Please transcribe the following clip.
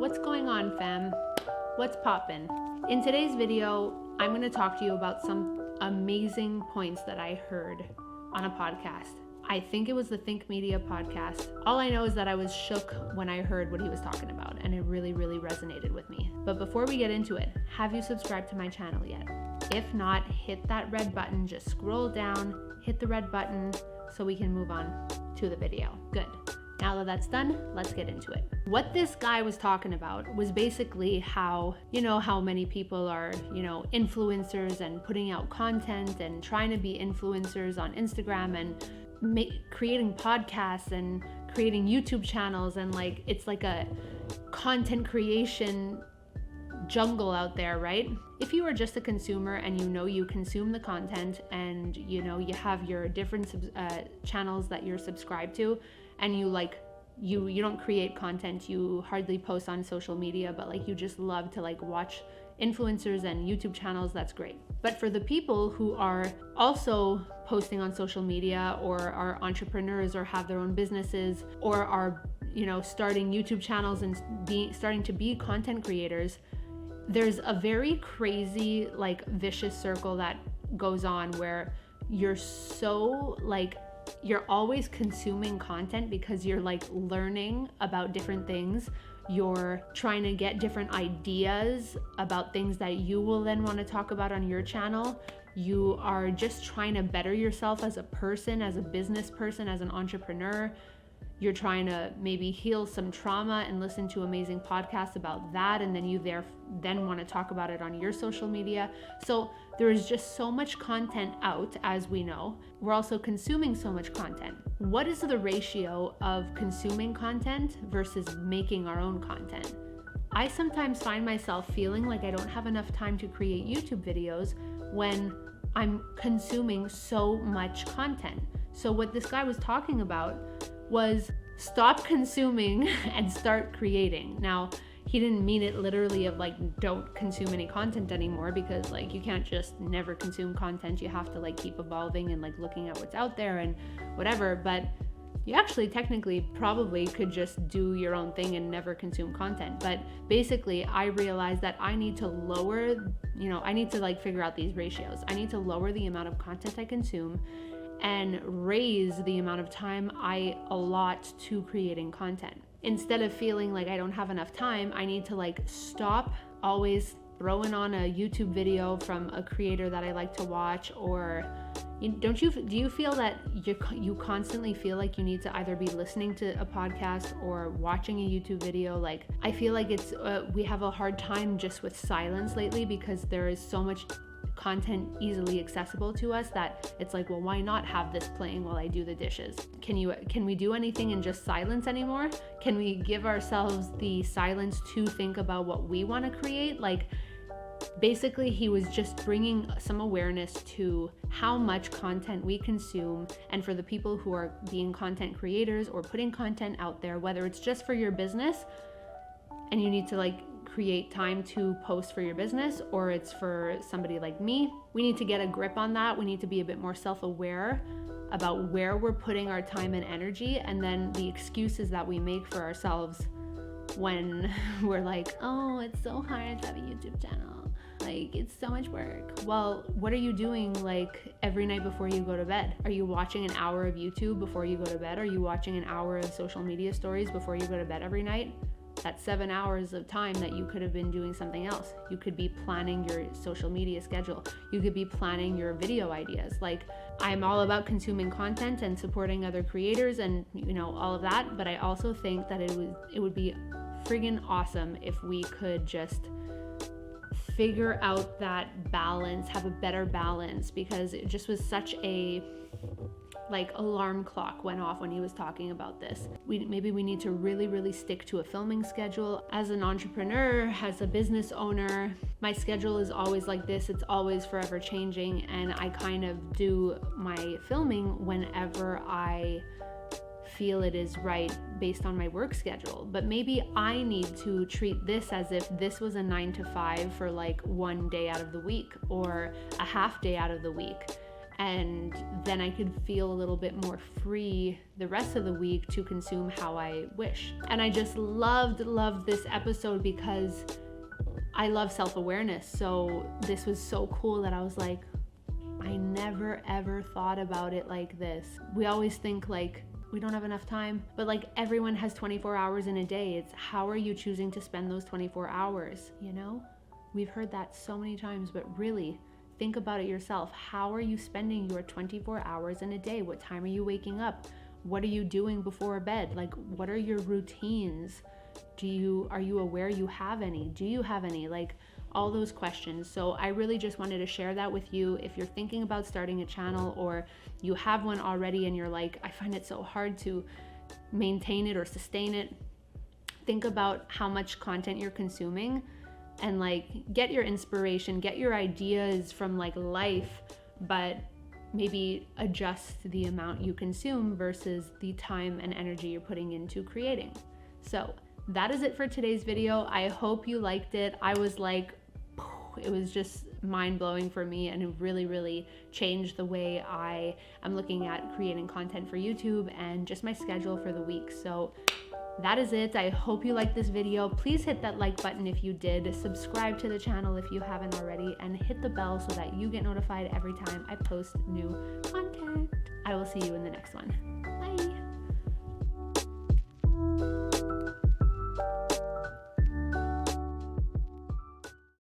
What's going on, fam? What's poppin'? In today's video, I'm going to talk to you about some amazing points that I heard on a podcast. I think it was the Think Media podcast. All I know is that I was shook when I heard what he was talking about, and it really, really resonated with me. But before we get into it, have you subscribed to my channel yet? If not, hit that red button, just scroll down, hit the red button so we can move on to the video. Good. Now that that's done, let's get into it. What this guy was talking about was basically how many people are, influencers and putting out content and trying to be influencers on Instagram and creating podcasts and creating YouTube channels, and it's like a content creation jungle out there, right? If you are just a consumer and you consume the content and you have your different channels that you're subscribed to, and you don't create content, you hardly post on social media, but you just love to watch influencers and YouTube channels, that's great. But for the people who are also posting on social media, or are entrepreneurs, or have their own businesses, or are starting YouTube channels and starting to be content creators, there's a very crazy vicious circle that goes on where you're so you're always consuming content because you're learning about different things. You're trying to get different ideas about things that you will then want to talk about on your channel. You are just trying to better yourself as a person, as a business person, as an entrepreneur. You're trying to maybe heal some trauma and listen to amazing podcasts about that, and then you then want to talk about it on your social media. So there is just so much content out, as we know. We're also consuming so much content. What is the ratio of consuming content versus making our own content? I sometimes find myself feeling like I don't have enough time to create YouTube videos when I'm consuming so much content. So what this guy was talking about was stop consuming and start creating. Now, he didn't mean it literally of don't consume any content anymore, because you can't just never consume content. You have to keep evolving and looking at what's out there and whatever. But you actually technically probably could just do your own thing and never consume content. But basically, I realized that I need to lower, I need to figure out these ratios. I need to lower the amount of content I consume and raise the amount of time I allot to creating content. Instead of feeling like I don't have enough time, I need to stop always throwing on a YouTube video from a creator that I like to watch. Or do you feel that you constantly feel like you need to either be listening to a podcast or watching a YouTube video? I feel like it's we have a hard time just with silence lately, because there is so much content easily accessible to us that it's well, why not have this playing while I do the dishes? Can we do anything in just silence anymore? Can we give ourselves the silence to think about what we want to create? Basically, he was just bringing some awareness to how much content we consume, and for the people who are being content creators or putting content out there, whether it's just for your business and you need to create time to post for your business, or it's for somebody like me, we need to get a grip on that. We need to be a bit more self-aware about where we're putting our time and energy, and then the excuses that we make for ourselves when we're oh, it's so hard to have a YouTube channel. It's so much work. Well, what are you doing every night before you go to bed? Are you watching an hour of YouTube before you go to bed? Are you watching an hour of social media stories before you go to bed every night? That's 7 hours of time that you could have been doing something else. You could be planning your social media schedule. You could be planning your video ideas. I'm all about consuming content and supporting other creators and all of that, but I also think that it would be friggin' awesome if we could just figure out that balance, have a better balance, because it just was such a alarm clock went off when he was talking about this. Maybe we need to really, really stick to a filming schedule. As an entrepreneur, as a business owner, my schedule is always like this. It's always forever changing, and I kind of do my filming whenever I feel it is right based on my work schedule. But maybe I need to treat this as if this was a 9 to 5 for one day out of the week or a half day out of the week. and then I could feel a little bit more free the rest of the week to consume how I wish. And I just loved this episode because I love self-awareness. So this was so cool that I was like, I never ever thought about it like this. We always think like we don't have enough time, but like everyone has 24 hours in a day. It's how are you choosing to spend those 24 hours, you know? We've heard that so many times, but really think about it yourself. How are you spending your 24 hours in a day? What time are you waking up? What are you doing before bed? Like, what are your routines? Are you aware you have any? Do you have any? Like, all those questions. So I really just wanted to share that with you. If you're thinking about starting a channel or you have one already and you're like, I find it so hard to maintain it or sustain it, think about how much content you're consuming and like get your inspiration, get your ideas from like life, but maybe adjust the amount you consume versus the time and energy you're putting into creating. So that is it for today's video. I hope you liked it. I was like, it was just mind-blowing for me, and it really changed the way I am looking at creating content for YouTube and just my schedule for the week. So that is it. I hope you liked this video. Please hit that like button if you did, subscribe to the channel if you haven't already, and hit the bell so that you get notified every time I post new content. I will see you in the next one. Bye.